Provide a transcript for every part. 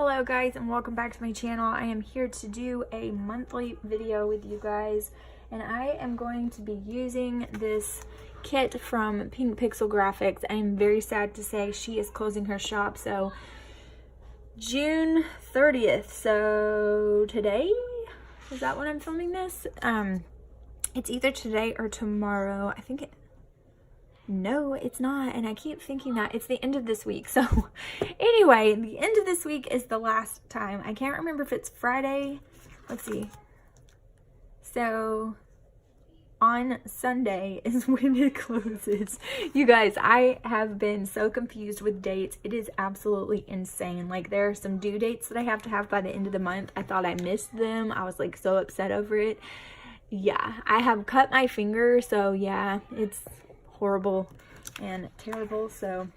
Hello guys, and welcome back to my channel. I am here to do a monthly video with you guys, and I am going to be using this kit from Pink Pixel Graphics. I am very sad to say she is closing her shop, so June 30th, so today, is that when I'm filming this? It's either today or tomorrow. I think no, it's not, and I keep thinking that it's the end of this week. So anyway, the end of this week is the last time. I can't remember if it's Friday. Let's see. So on Sunday is when it closes. You guys, I have been so confused with dates. It is absolutely insane. Like, there are some due dates that I have to have by the end of the month. I thought I missed them. I was like so upset over it. Yeah, I have cut my finger, so yeah, it's horrible and terrible. So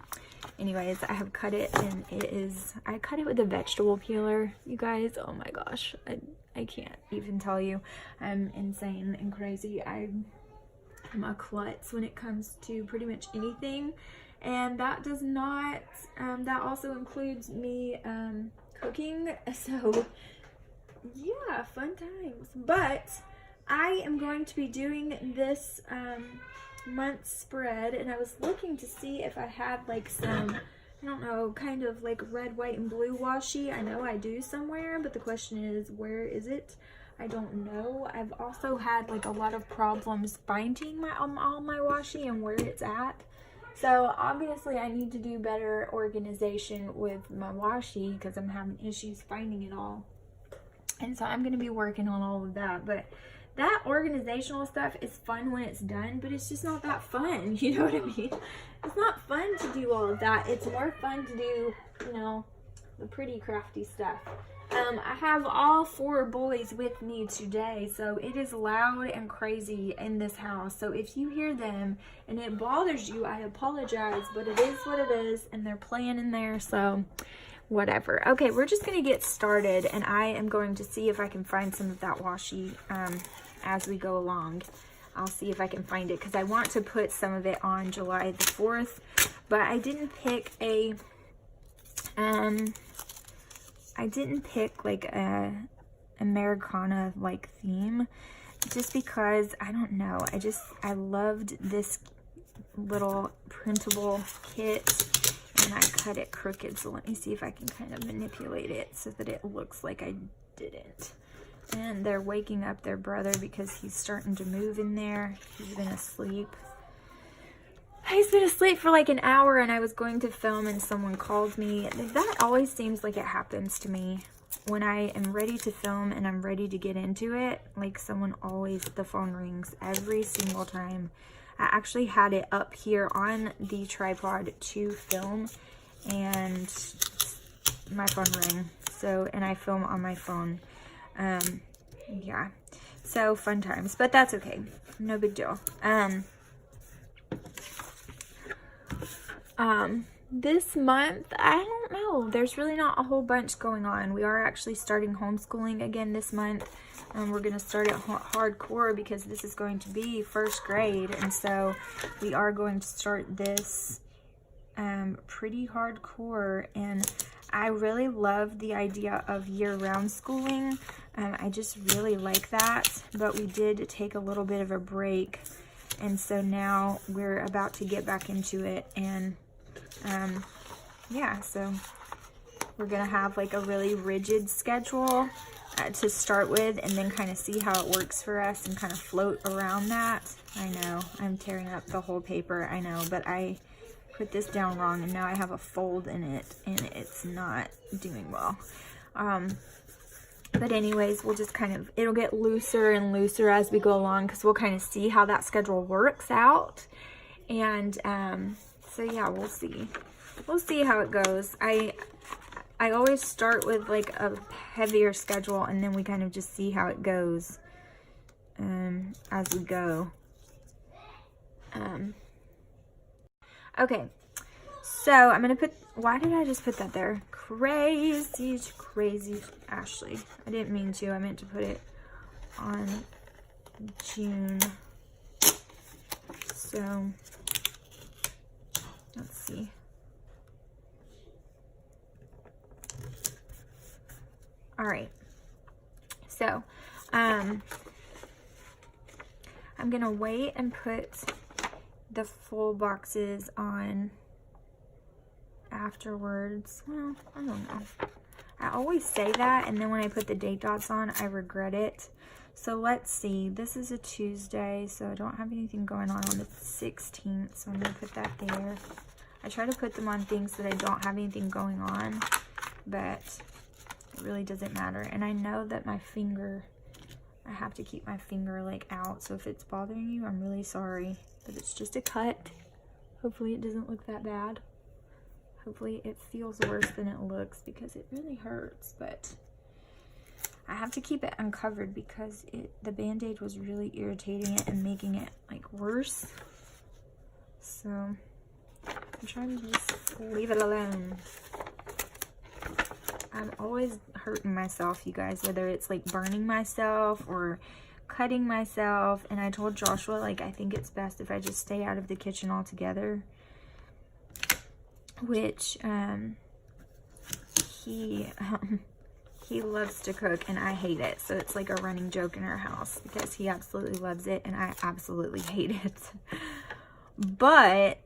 anyways, I have cut it, and I cut it with a vegetable peeler, you guys. Oh my gosh, I can't even tell you. I'm insane and crazy. I'm a klutz when it comes to pretty much anything, and that does not that also includes me cooking. So yeah, fun times. But I am going to be doing this month spread, and I was looking to see if I had like some, I don't know, kind of like red, white, and blue washi. I know I do somewhere, but the question is, where is it? I don't know. I've also had like a lot of problems finding all my washi and where it's at. So obviously I need to do better organization with my washi because I'm having issues finding it all. And so I'm going to be working on all of that. But that organizational stuff is fun when it's done, but it's just not that fun. You know what I mean? It's not fun to do all of that. It's more fun to do, you know, the pretty crafty stuff. I have all 4 boys with me today, so it is loud and crazy in this house. So if you hear them and it bothers you, I apologize, but it is what it is, and they're playing in there, so whatever. Okay, we're just gonna get started, and I am going to see if I can find some of that washi as we go along. I'll see if I can find it because I want to put some of it on July the 4th, but I didn't pick a like a Americana like theme, just because I don't know, I loved this little printable kit. And I cut it crooked, so let me see if I can kind of manipulate it so that it looks like I didn't. And they're waking up their brother because he's starting to move in there. He's been asleep. He's been asleep for like an hour, and I was going to film and someone called me. That always seems like it happens to me. When I am ready to film and I'm ready to get into it, like the phone rings every single time. I actually had it up here on the tripod to film, and my phone rang. So, and I film on my phone. Yeah, so fun times, but that's okay. No big deal. This month, I don't know. There's really not a whole bunch going on. We are actually starting homeschooling again this month. We're going to start it hardcore because this is going to be first grade, and so we are going to start this pretty hardcore. And I really love the idea of year-round schooling. I just really like that, but we did take a little bit of a break, and so now we're about to get back into it. And yeah, so we're gonna have like a really rigid schedule to start with, and then kind of see how it works for us and kind of float around that. I know I'm tearing up the whole paper, I know, but I put this down wrong, and now I have a fold in it, and it's not doing well. But anyways, we'll just kind of, it'll get looser and looser as we go along, because we'll kind of see how that schedule works out. And so yeah, we'll see how it goes. I always start with like a heavier schedule, and then we kind of just see how it goes as we go. Okay, so I'm gonna put, why did I just put that there? Crazy Ashley. I didn't mean to. I meant to put it on June. So let's see. All right. So, I'm going to wait and put the full boxes on afterwards. Well, I don't know. I always say that, and then when I put the date dots on, I regret it. So let's see. This is a Tuesday, so I don't have anything going on the 16th, so I'm going to put that there. I try to put them on things that I don't have anything going on, but it really doesn't matter. And I know that my finger, I have to keep my finger like out, so if it's bothering you, I'm really sorry. But it's just a cut. Hopefully it doesn't look that bad. Hopefully it feels worse than it looks, because it really hurts, but I have to keep it uncovered because the band-aid was really irritating it and making it like worse. So I'm trying to just leave it alone. I'm always hurting myself, you guys, whether it's like burning myself or cutting myself. And I told Joshua, like, I think it's best if I just stay out of the kitchen altogether, which he loves to cook and I hate it. So it's like a running joke in our house because he absolutely loves it and I absolutely hate it. But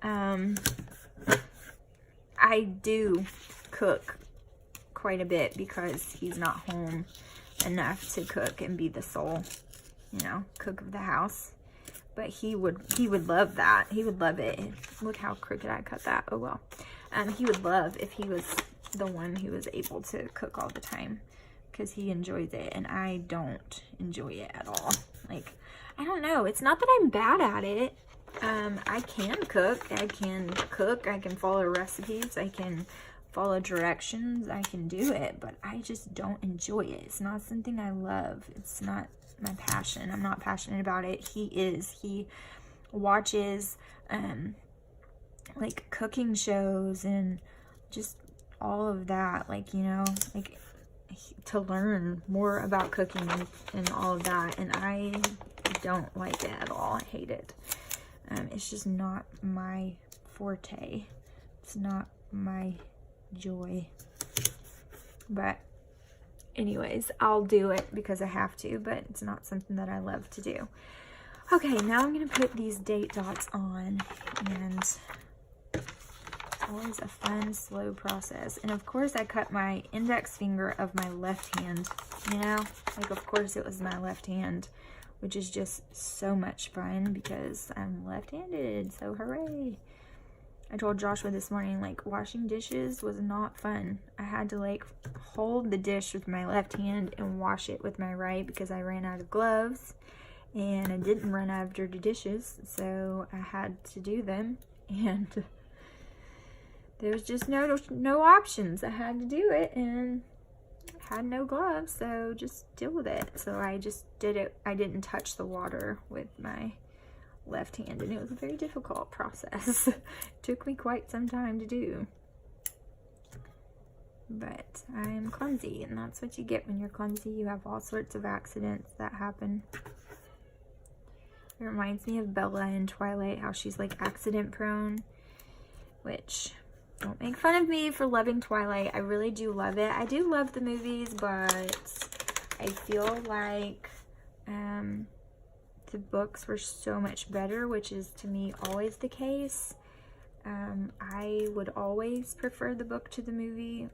I do cook quite a bit because he's not home enough to cook and be the sole, you know, cook of the house. But he would love that. He would love it. Look how crooked I cut that. Oh well. He would love if he was the one who was able to cook all the time, because he enjoys it and I don't enjoy it at all. Like, I don't know. It's not that I'm bad at it. I can cook. I can follow recipes. I can follow directions. I can do it, but I just don't enjoy it. It's not something I love. It's not my passion. I'm not passionate about it. He watches like cooking shows and just all of that, like, you know, like to learn more about cooking and all of that, and I don't like it at all. I hate it. It's just not my forte. It's not my joy. But anyways, I'll do it because I have to, but it's not something that I love to do. Okay, now I'm going to put these date dots on, and always a fun, slow process. And of course, I cut my index finger of my left hand, you know? Like, of course, it was my left hand, which is just so much fun because I'm left-handed, so hooray. I told Joshua this morning, like, washing dishes was not fun. I had to, like, hold the dish with my left hand and wash it with my right because I ran out of gloves. And I didn't run out of dirty dishes, so I had to do them. And there was just no options. I had to do it, and I had no gloves, so just deal with it. So I just did it. I didn't touch the water with my left hand, and it was a very difficult process. It took me quite some time to do. But I am clumsy, and that's what you get when you're clumsy. You have all sorts of accidents that happen. It reminds me of Bella in Twilight, how she's like accident prone, which, don't make fun of me for loving Twilight. I really do love it. I do love the movies, but I feel like the books were so much better, which is to me always the case. I would always prefer the book to the movie.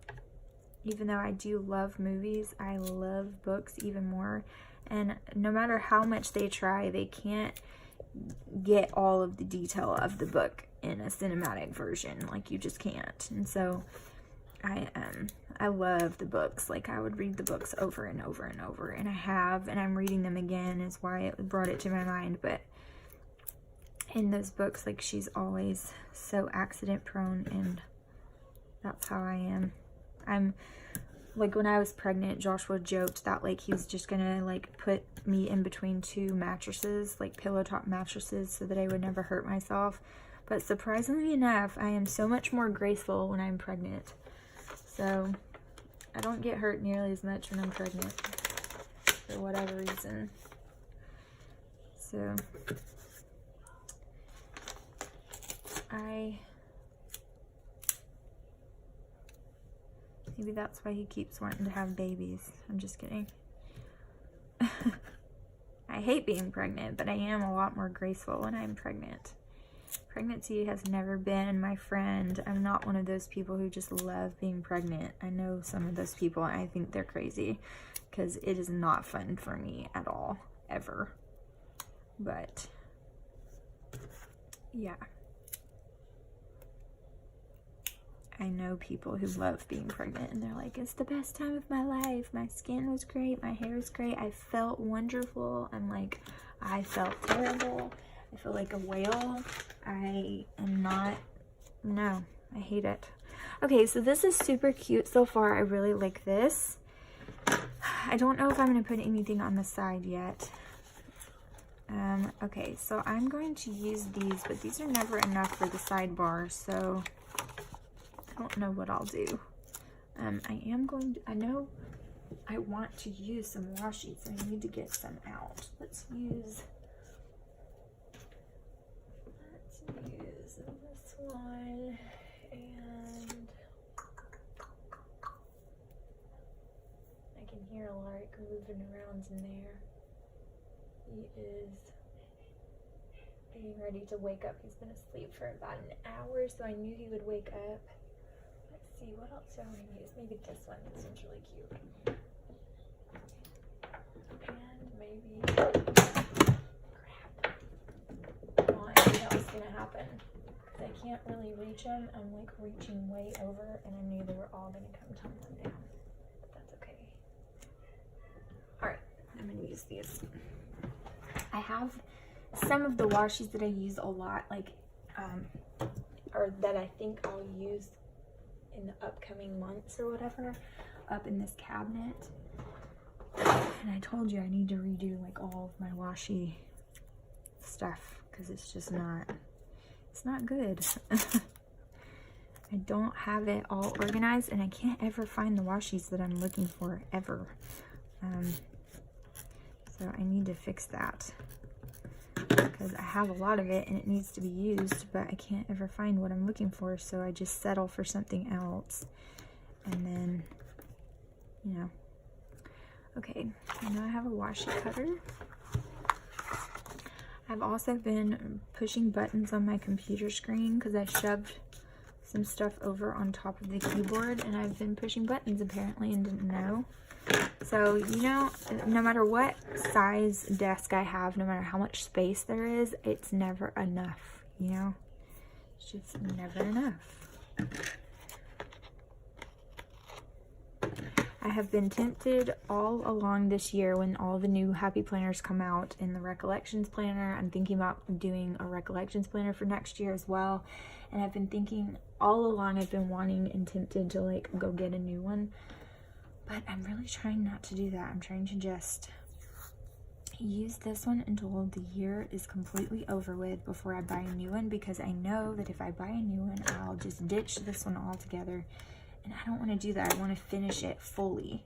Even though I do love movies, I love books even more. And no matter how much they try, they can't get all of the detail of the book in a cinematic version. Like, you just can't. And so I love the books. Like, I would read the books over and over and over, and I have, and I'm reading them again, is why it brought it to my mind. But in those books, like, she's always so accident prone, and that's how I am. I'm like, when I was pregnant, Joshua joked that, like, he was just gonna, like, put me in between two mattresses, like pillow top mattresses, so that I would never hurt myself. But surprisingly enough, I am so much more graceful when I'm pregnant. So I don't get hurt nearly as much when I'm pregnant, for whatever reason. So I Maybe that's why he keeps wanting to have babies. I'm just kidding. I hate being pregnant, but I am a lot more graceful when I'm pregnant. Pregnancy has never been my friend. I'm not one of those people who just love being pregnant. I know some of those people, and I think they're crazy because it is not fun for me at all, ever. But yeah, I know people who love being pregnant and they're like, it's the best time of my life. My skin was great. My hair was great. I felt wonderful. I'm like, I felt terrible. I feel like a whale. I am not, no, I hate it. Okay, so this is super cute so far. I really like this. I don't know if I'm going to put anything on the side yet. Okay, so I'm going to use these, but these are never enough for the sidebar, so I don't know what I'll do. I know I want to use some washi, so I need to get some out. Let's use this one, and I can hear Alaric moving around in there. He is getting ready to wake up. He's been asleep for about an hour, so I knew he would wake up. Let's see, what else do I want to use? Maybe this one. This one's really cute. And maybe, crap. Well, I knew that was going to happen. I can't really reach them. I'm like reaching way over, and I knew they were all going to come tumbling down. But that's okay. Alright, I'm going to use these. I have some of the washies that I use a lot, like, or that I think I'll use in the upcoming months or whatever, up in this cabinet. And I told you I need to redo like all of my washi stuff because it's just not, it's not good. I don't have it all organized, and I can't ever find the washis that I'm looking for ever. So I need to fix that because I have a lot of it and it needs to be used, but I can't ever find what I'm looking for, so I just settle for something else. And then, you know. Okay, now I have a washi cutter. I've also been pushing buttons on my computer screen because I shoved some stuff over on top of the keyboard, and I've been pushing buttons apparently and didn't know. So, you know, no matter what size desk I have, no matter how much space there is, it's never enough, you know? It's just never enough. I have been tempted all along this year when all the new Happy Planners come out in the Recollections Planner. I'm thinking about doing a Recollections Planner for next year as well. And I've been thinking all along, I've been wanting and tempted to like go get a new one. But I'm really trying not to do that. I'm trying to just use this one until the year is completely over with before I buy a new one, because I know that if I buy a new one, I'll just ditch this one altogether. And I don't want to do that. I want to finish it fully.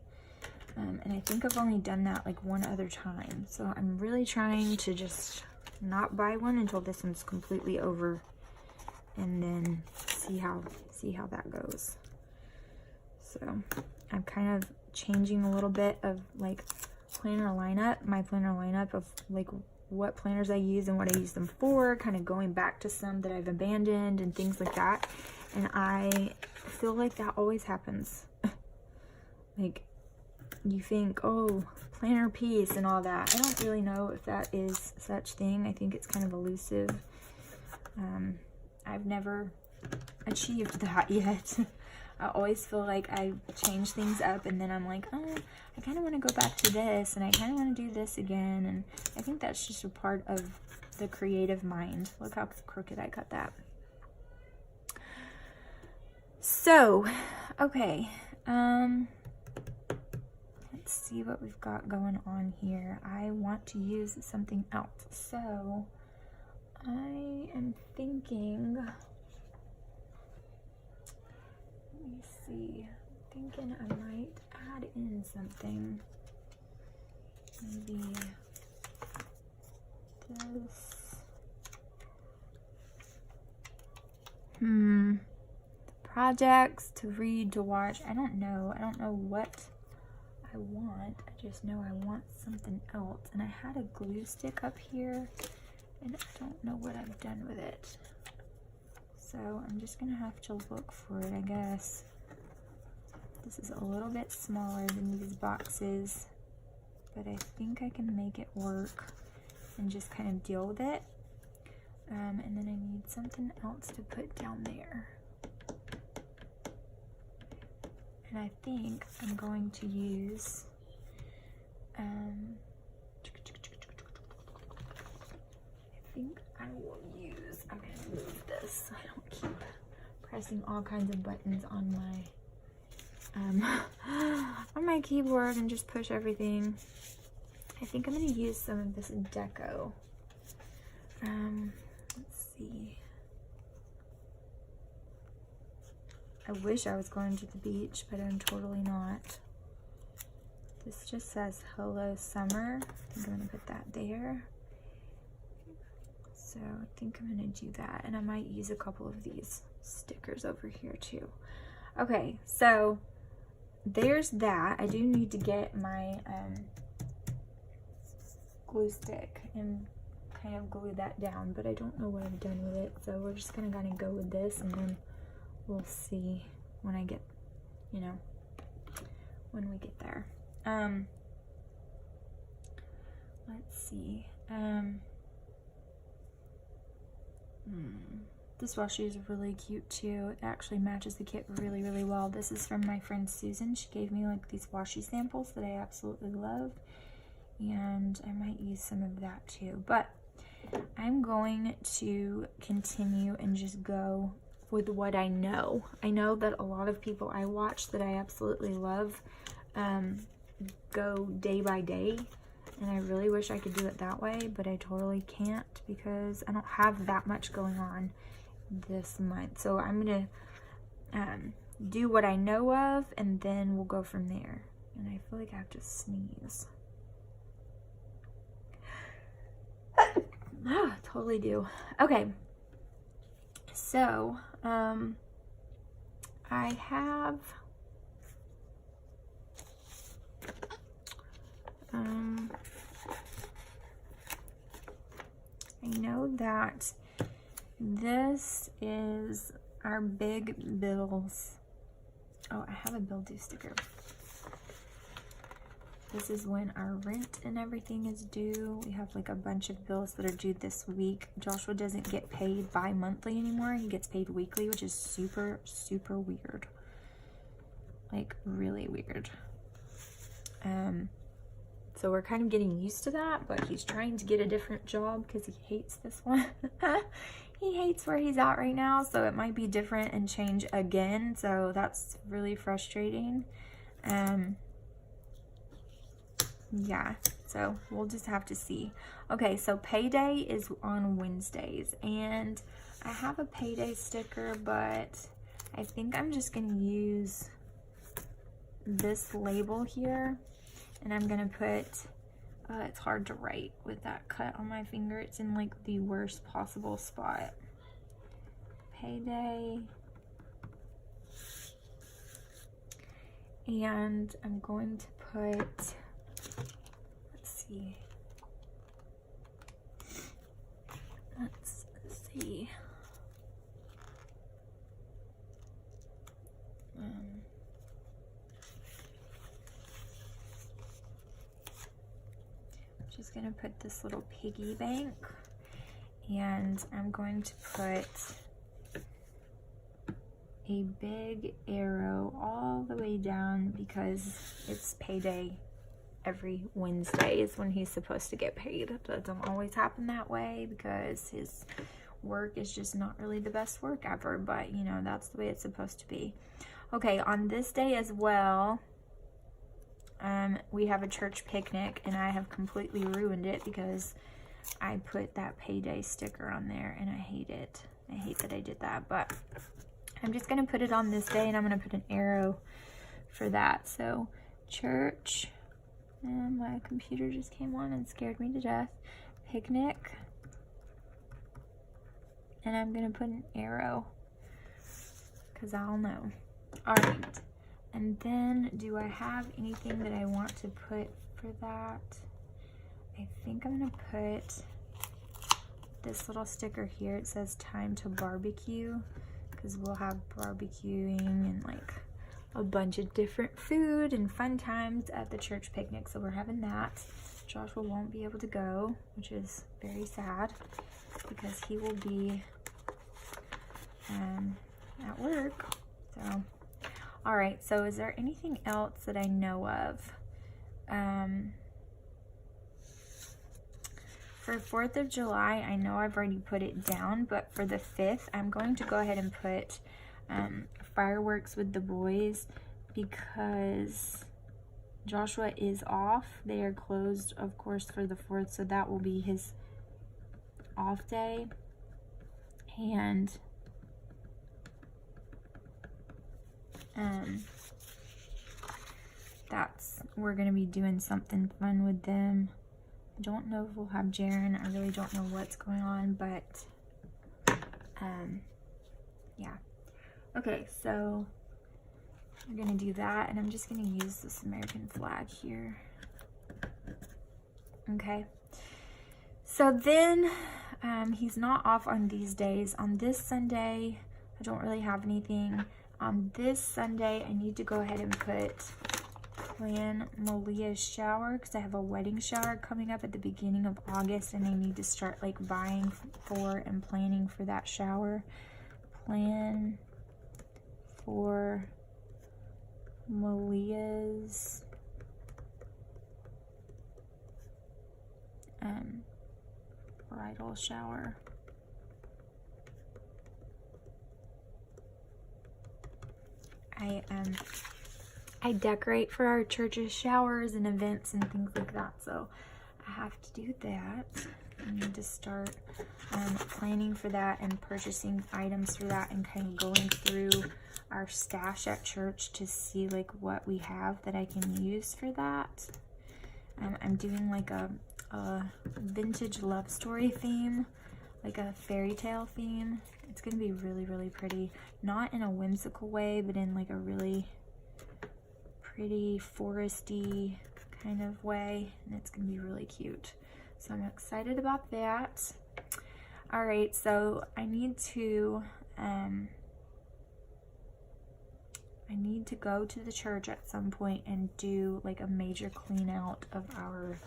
And I think I've only done that like one other time. So I'm really trying to just not buy one until this one's completely over, and then see how that goes. So I'm kind of changing a little bit of like my planner lineup of like what planners I use and what I use them for, kind of going back to some that I've abandoned and things like that. And I feel like that always happens. Like, you think, oh, planner piece and all that. I don't really know if that is such thing. I think it's kind of elusive. I've never achieved that yet. I always feel like I change things up and then I'm like, oh, I kind of want to go back to this and I kind of want to do this again. And I think that's just a part of the creative mind. Look how crooked I cut that. So, okay, let's see what we've got going on here. I want to use something else. So, I am thinking, let me see, I'm thinking I might add in something. Maybe this. projects, to read, to watch. I don't know what I want. I just know I want something else. And I had a glue stick up here, and I don't know what I've done with it. So I'm just gonna have to look for it, I guess. This is a little bit smaller than these boxes, but I think I can make it work and just kind of deal with it. And then I need something else to put down there. And I think I'm going to use, I'm gonna move this so I don't keep pressing all kinds of buttons on my keyboard and just push everything. I think I'm gonna use some of this deco. Let's see. I wish I was going to the beach, but I'm totally not. This just says hello summer. I think I'm gonna put that there. So I think I'm gonna do that, and I might use a couple of these stickers over here too. Okay, so there's that. I do need to get my glue stick and kind of glue that down, but I don't know what I've done with it, so we're just gonna kind of go with this, and then we'll see when I get, you know, when we get there. Let's see. This washi is really cute too. It actually matches the kit really, really well. This is from my friend Susan. She gave me like these washi samples that I absolutely love, and I might use some of that too. But I'm going to continue and just go with what I know. I know that a lot of people I watch that I absolutely love go day by day, and I really wish I could do it that way, but I totally can't because I don't have that much going on this month. So I'm gonna do what I know of, and then we'll go from there. And I feel like I have to sneeze. Ah, totally do. Okay, so I have I know that this is our big bills. Oh, I have a bill due sticker. This is when our rent and everything is due. We have like a bunch of bills that are due this week. Joshua doesn't get paid bi-monthly anymore. He gets paid weekly, which is super, super weird. Like really weird. So we're kind of getting used to that, but he's trying to get a different job because he hates this one. He hates where he's at right now, so it might be different and change again. So that's really frustrating. Yeah, so we'll just have to see. Okay, so payday is on Wednesdays, and I have a payday sticker, but I think I'm just gonna use this label here, and I'm gonna put, it's hard to write with that cut on my finger. It's in like the worst possible spot. Payday. And I'm going to put, let's see. Just gonna put this little piggy bank, and I'm going to put a big arrow all the way down because it's payday every Wednesday is when he's supposed to get paid. It doesn't always happen that way because his work is just not really the best work ever, but you know, that's the way it's supposed to be. Okay, on this day as well, we have a church picnic, and I have completely ruined it because I put that payday sticker on there, and I hate it. I hate that I did that, but I'm just gonna put it on this day, and I'm gonna put an arrow for that. So church, and my computer just came on and scared me to death. Picnic, and I'm gonna put an arrow because I'll know. All right. And then do I have anything that I want to put for that? I think I'm gonna put this little sticker here. It says time to barbecue, because we'll have barbecuing and like a bunch of different food and fun times at the church picnic. So we're having that. Joshua won't be able to go, which is very sad because he will be at work. So, all right. So is there anything else that I know of? For 4th of July, I know I've already put it down, but for the 5th, I'm going to go ahead and put fireworks with the boys because Joshua is off. They are closed, of course, for the 4th, so that will be his off day. And we're going to be doing something fun with them. I don't know if we'll have Jaren. I really don't know what's going on, but yeah. Okay, so we're gonna do that, and I'm just gonna use this American flag here. Okay. So then he's not off on these days. On this Sunday, I don't really have anything. On this Sunday, I need to go ahead and plan Malia's shower because I have a wedding shower coming up at the beginning of August, and I need to start like buying for and planning for that shower. Plan for Malia's bridal shower. I decorate for our church's showers and events and things like that, so I have to do that. I need to start planning for that and purchasing items for that and kind of going through our stash at church to see like what we have that I can use for that. I'm doing like a vintage love story theme, like a fairy tale theme. It's gonna be really, really pretty. Not in a whimsical way, but in like a really pretty foresty kind of way, and it's gonna be really cute. So I'm excited about that. All right, so I need to go to the church at some point and do like a major clean out of our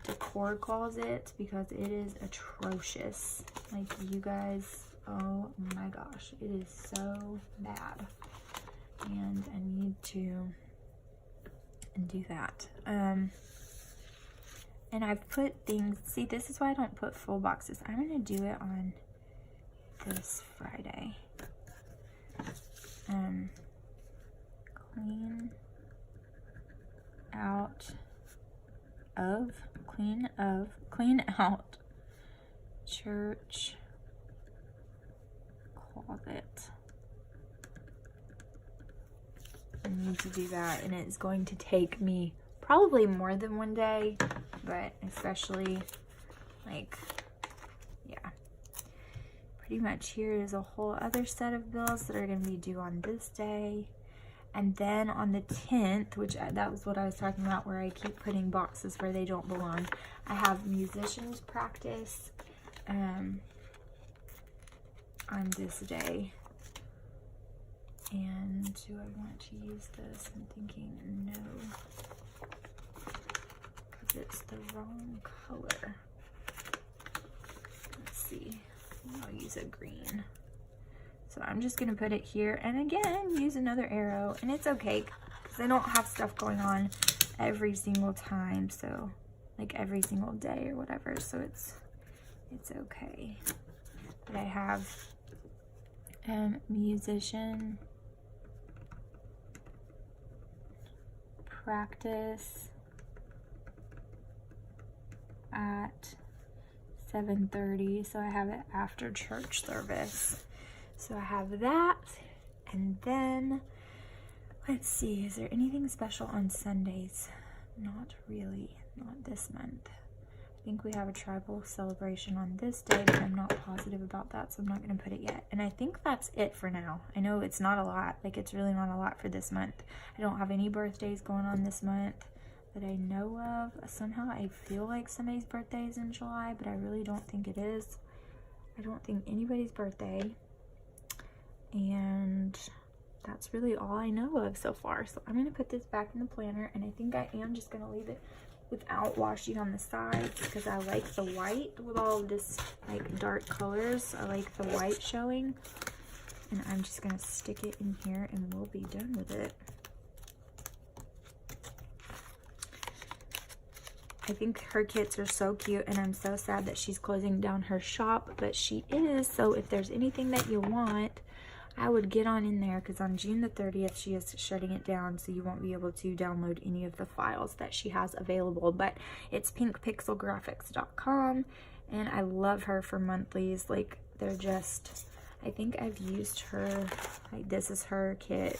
decor closet because it is atrocious. Like, you guys, oh my gosh, it is so bad. And I need to do that. And I've put things, see, this is why I don't put full boxes. I'm gonna do it on this Friday. Clean out church closet. I need to do that, and it's going to take me probably more than one day, but especially like, yeah, pretty much here is a whole other set of bills that are going to be due on this day. And then on the 10th, which that was what I was talking about, where I keep putting boxes where they don't belong, I have musicians practice on this day. And do I want to use this? I'm thinking no, because it's the wrong color. Let's see, I'll use a green. So I'm just gonna put it here, and again, use another arrow, and it's okay, because I don't have stuff going on every single time, so like every single day or whatever, so it's okay. But I have musician practice at 7:30, so I have it after church service. So I have that, and then let's see, is there anything special on Sundays? Not really, not this month. I think we have a tribal celebration on this day, but I'm not positive about that, so I'm not going to put it yet. And I think that's it for now. I know it's not a lot. Like, it's really not a lot for this month. I don't have any birthdays going on this month that I know of. Somehow I feel like somebody's birthday is in July, but I really don't think it is. I don't think anybody's birthday. And that's really all I know of so far. So I'm going to put this back in the planner, and I think I am just going to leave it without washing on the sides because I like the white with all of this like dark colors. I like the white showing, and I'm just going to stick it in here and we'll be done with it. I think her kits are so cute, and I'm so sad that she's closing down her shop, but she is. So if there's anything that you want, I would get on in there, because on June the 30th she is shutting it down, so you won't be able to download any of the files that she has available. But it's pinkpixelgraphics.com, and I love her for monthlies. Like, they're just, I think I've used her, like, this is her kit,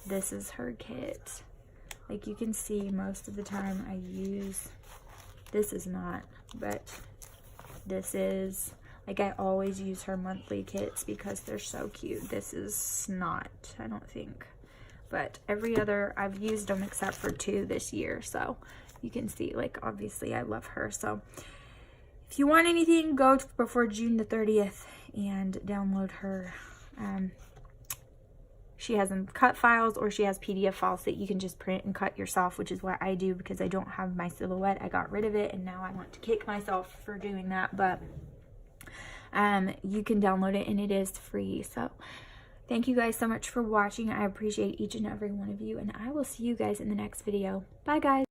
this is her kit. Like, you can see most of the time I use, this is not, but this is, like, I always use her monthly kits because they're so cute. This is not, I don't think. But every other, I've used them except for 2 this year. So you can see, like, obviously I love her. So if you want anything, go before June the 30th and download her. She has them cut files, or she has PDF files that you can just print and cut yourself, which is what I do because I don't have my silhouette. I got rid of it, and now I want to kick myself for doing that. But you can download it, and it is free. So thank you guys so much for watching. I appreciate each and every one of you, and I will see you guys in the next video. Bye, guys.